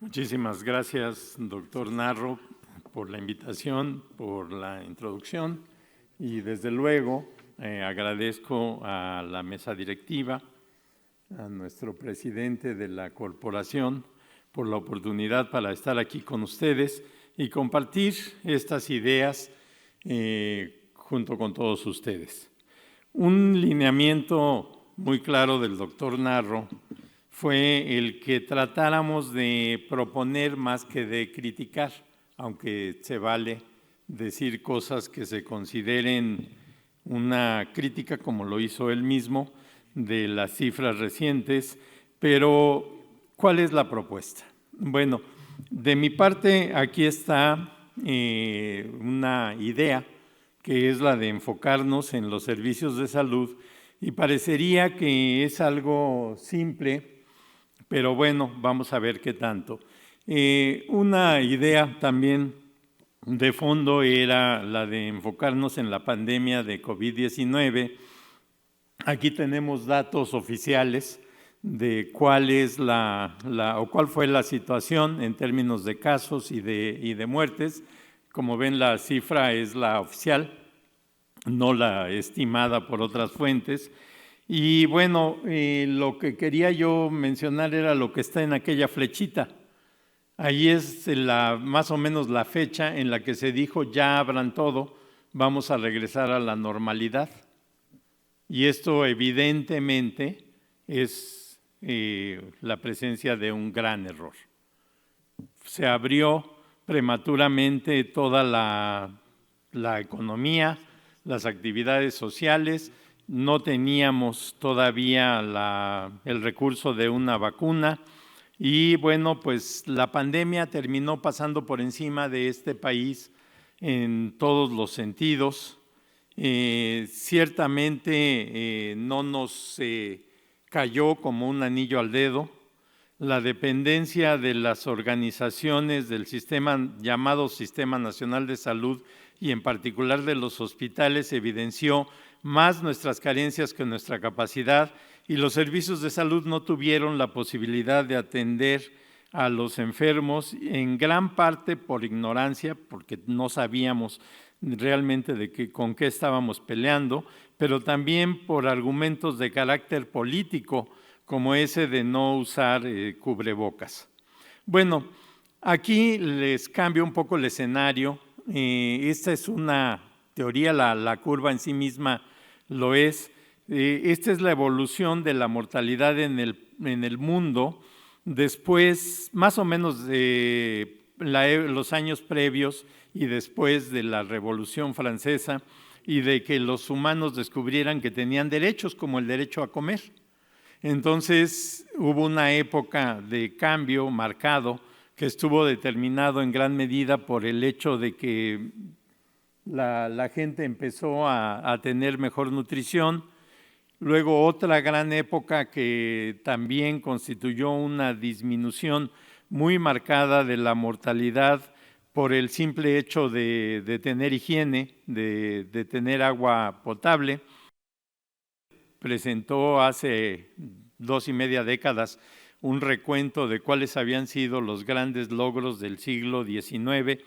Muchísimas gracias, doctor Narro, por la invitación, por la introducción y desde luego agradezco a la mesa directiva, a nuestro presidente de la corporación por la oportunidad para estar aquí con ustedes y compartir estas ideas junto con todos ustedes. Un lineamiento muy claro del doctor Narro fue el que tratáramos de proponer más que de criticar, aunque se vale decir cosas que se consideren una crítica, como lo hizo él mismo, de las cifras recientes. Pero, ¿cuál es la propuesta? Bueno, de mi parte, aquí está una idea que es la de enfocarnos en los servicios de salud, y parecería que es algo simple, pero bueno, vamos a ver qué tanto. Una idea también de fondo era la de enfocarnos en la pandemia de COVID-19. Aquí tenemos datos oficiales de cuál es cuál fue la situación en términos de casos y de muertes. Como ven, la cifra es la oficial, no la estimada por otras fuentes. Y bueno, lo que quería yo mencionar era lo que está en aquella flechita. Ahí es más o menos la fecha en la que se dijo ya abran todo, vamos a regresar a la normalidad. Y esto evidentemente es la presencia de un gran error. Se abrió prematuramente toda la economía, las actividades sociales. No teníamos todavía el recurso de una vacuna y bueno, pues la pandemia terminó pasando por encima de este país en todos los sentidos. Ciertamente no nos cayó como un anillo al dedo. La dependencia de las organizaciones del sistema llamado Sistema Nacional de Salud y en particular de los hospitales evidenció más nuestras carencias que nuestra capacidad, y los servicios de salud no tuvieron la posibilidad de atender a los enfermos, en gran parte por ignorancia, porque no sabíamos realmente con qué estábamos peleando, pero también por argumentos de carácter político, como ese de no usar cubrebocas. Bueno, aquí les cambio un poco el escenario. Esta es una teoría, la curva en sí misma lo es. Esta es la evolución de la mortalidad en el mundo después, más o menos de los años previos y después de la Revolución Francesa y de que los humanos descubrieran que tenían derechos como el derecho a comer. Entonces hubo una época de cambio marcado que estuvo determinado en gran medida por el hecho de que la gente empezó a tener mejor nutrición. Luego otra gran época que también constituyó una disminución muy marcada de la mortalidad por el simple hecho de tener higiene, de tener agua potable. Presentó hace 2.5 décadas un recuento de cuáles habían sido los grandes logros del siglo XIX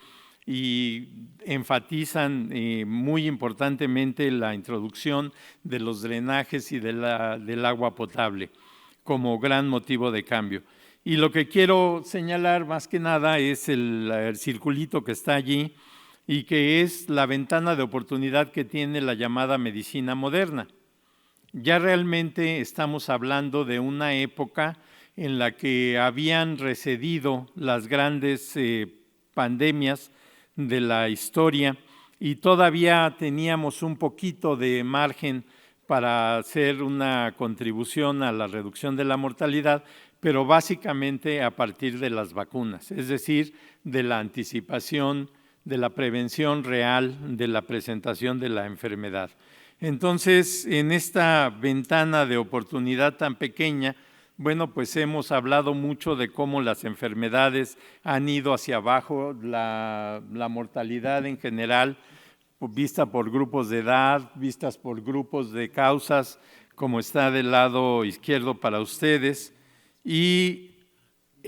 y enfatizan muy importantemente la introducción de los drenajes y del agua potable como gran motivo de cambio. Y lo que quiero señalar más que nada es el circulito que está allí y que es la ventana de oportunidad que tiene la llamada medicina moderna. Ya realmente estamos hablando de una época en la que habían recedido las grandes pandemias de la historia y todavía teníamos un poquito de margen para hacer una contribución a la reducción de la mortalidad, pero básicamente a partir de las vacunas, es decir, de la anticipación, de la prevención real de la presentación de la enfermedad. Entonces, en esta ventana de oportunidad tan pequeña, bueno, pues hemos hablado mucho de cómo las enfermedades han ido hacia abajo, la mortalidad en general, vista por grupos de edad, vistas por grupos de causas, como está del lado izquierdo para ustedes. Y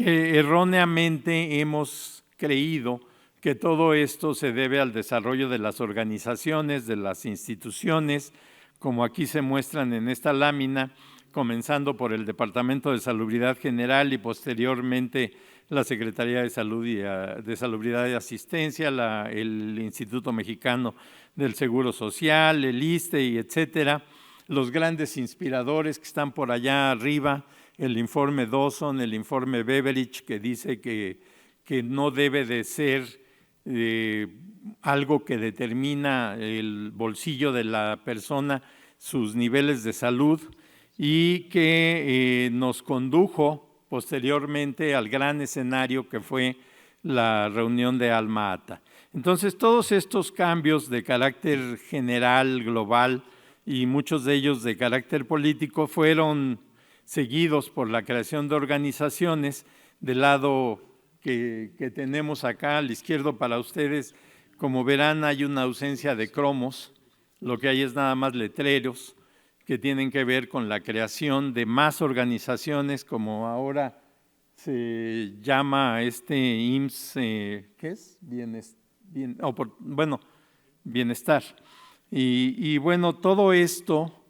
Erróneamente hemos creído que todo esto se debe al desarrollo de las organizaciones, de las instituciones, como aquí se muestran en esta lámina, comenzando por el Departamento de Salubridad General y posteriormente la Secretaría de Salud y de Salubridad y Asistencia, el Instituto Mexicano del Seguro Social, el ISSSTE y etcétera. Los grandes inspiradores que están por allá arriba, el informe Dawson, el informe Beveridge, que dice que no debe de ser algo que determina el bolsillo de la persona, sus niveles de salud, y que nos condujo posteriormente al gran escenario que fue la reunión de Alma Ata. Entonces, todos estos cambios de carácter general, global, y muchos de ellos de carácter político fueron seguidos por la creación de organizaciones. Del lado que tenemos acá a la izquierda para ustedes, como verán, hay una ausencia de cromos, lo que hay es nada más letreros que tienen que ver con la creación de más organizaciones, como ahora se llama IMSS, ¿qué es? Bienestar. Y bueno, todo esto,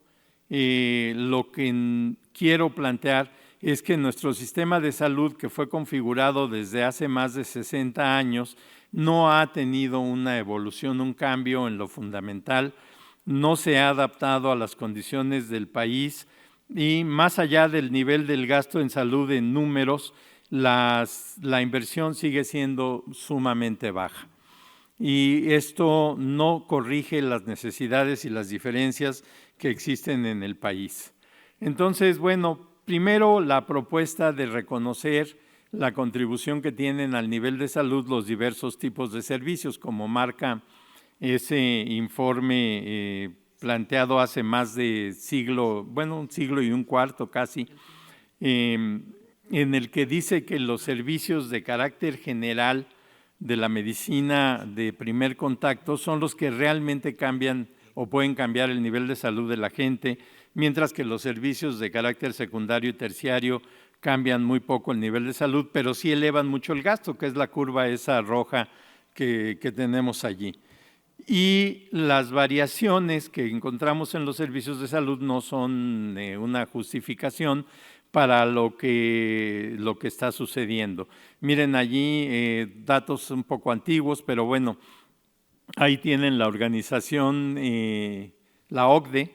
lo que quiero plantear es que nuestro sistema de salud, que fue configurado desde hace más de 60 años, no ha tenido una evolución, un cambio en lo fundamental, no se ha adaptado a las condiciones del país y más allá del nivel del gasto en salud en números, la inversión sigue siendo sumamente baja. Y esto no corrige las necesidades y las diferencias que existen en el país. Entonces, bueno, primero la propuesta de reconocer la contribución que tienen al nivel de salud los diversos tipos de servicios, como marca ese informe planteado hace más de siglo, un siglo y un cuarto casi, en el que dice que los servicios de carácter general de la medicina de primer contacto son los que realmente cambian o pueden cambiar el nivel de salud de la gente, mientras que los servicios de carácter secundario y terciario cambian muy poco el nivel de salud, pero sí elevan mucho el gasto, que es la curva esa roja que tenemos allí. Y las variaciones que encontramos en los servicios de salud no son una justificación para lo que está sucediendo. Miren allí datos un poco antiguos, pero bueno, ahí tienen la organización, la OCDE,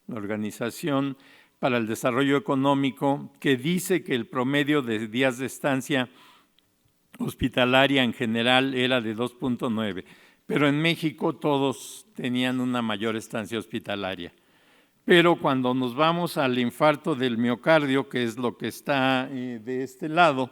la Organización para el Desarrollo Económico, que dice que el promedio de días de estancia hospitalaria en general era de 2.9, pero en México todos tenían una mayor estancia hospitalaria. Pero cuando nos vamos al infarto del miocardio, que es lo que está de este lado,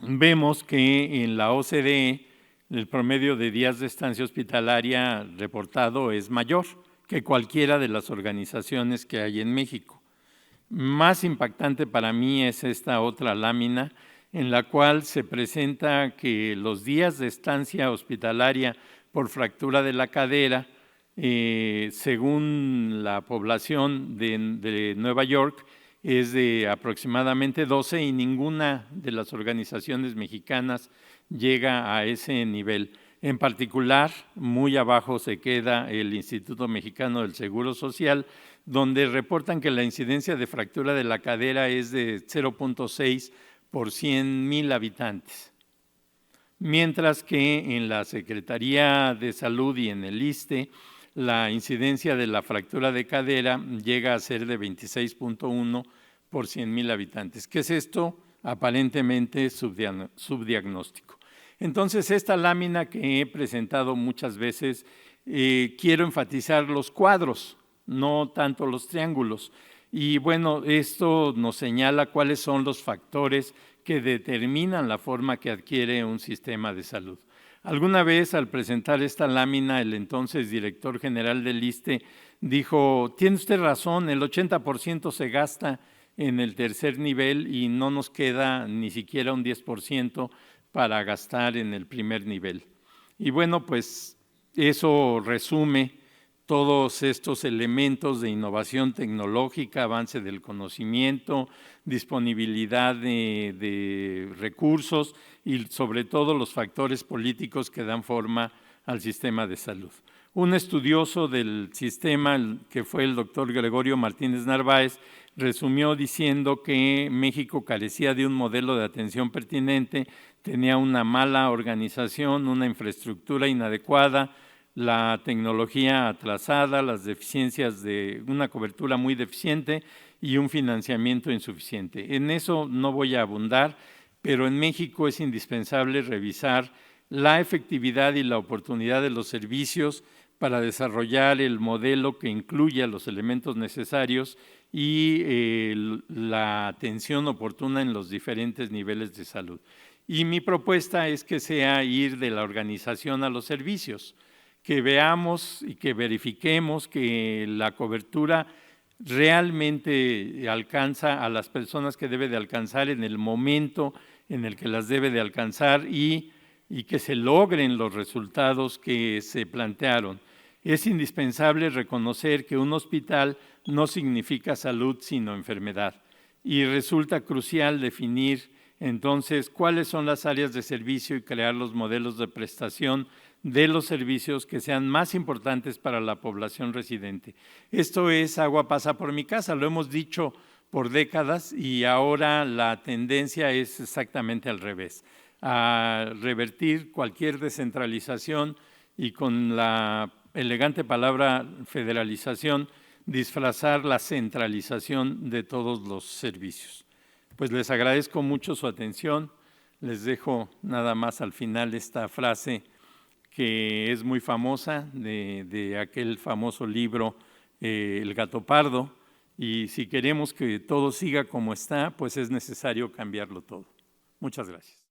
vemos que en la OCDE el promedio de días de estancia hospitalaria reportado es mayor que cualquiera de las organizaciones que hay en México. Más impactante para mí es esta otra lámina en la cual se presenta que los días de estancia hospitalaria por fractura de la cadera, según la población de Nueva York, es de aproximadamente 12 y ninguna de las organizaciones mexicanas llega a ese nivel. En particular, muy abajo se queda el Instituto Mexicano del Seguro Social, donde reportan que la incidencia de fractura de la cadera es de 0.6 por 100,000 habitantes. Mientras que en la Secretaría de Salud y en el ISSSTE, la incidencia de la fractura de cadera llega a ser de 26.1 por 100,000 habitantes. ¿Qué es esto? Aparentemente subdiagnóstico. Entonces, esta lámina que he presentado muchas veces, quiero enfatizar los cuadros, no tanto los triángulos. Y bueno, esto nos señala cuáles son los factores que determinan la forma que adquiere un sistema de salud. Alguna vez al presentar esta lámina, el entonces director general del ISSSTE dijo, tiene usted razón, el 80% se gasta en el tercer nivel y no nos queda ni siquiera un 10% para gastar en el primer nivel. Y bueno, pues eso resume todos estos elementos de innovación tecnológica, avance del conocimiento, disponibilidad de recursos y sobre todo los factores políticos que dan forma al sistema de salud. Un estudioso del sistema, que fue el doctor Gregorio Martínez Narváez, resumió diciendo que México carecía de un modelo de atención pertinente, tenía una mala organización, una infraestructura inadecuada, la tecnología atrasada, las deficiencias de una cobertura muy deficiente y un financiamiento insuficiente. En eso no voy a abundar, pero en México es indispensable revisar la efectividad y la oportunidad de los servicios para desarrollar el modelo que incluya los elementos necesarios y la atención oportuna en los diferentes niveles de salud. Y mi propuesta es que sea ir de la organización a los servicios, que veamos y que verifiquemos que la cobertura realmente alcanza a las personas que debe de alcanzar en el momento en el que las debe de alcanzar y que se logren los resultados que se plantearon. Es indispensable reconocer que un hospital no significa salud sino enfermedad y resulta crucial definir entonces cuáles son las áreas de servicio y crear los modelos de prestación de los servicios que sean más importantes para la población residente. Esto es agua pasa por mi casa, lo hemos dicho por décadas y ahora la tendencia es exactamente al revés, a revertir cualquier descentralización y con la elegante palabra federalización, disfrazar la centralización de todos los servicios. Pues les agradezco mucho su atención, les dejo nada más al final esta frase que es muy famosa de aquel famoso libro El gato pardo, y si queremos que todo siga como está, pues es necesario cambiarlo todo. Muchas gracias.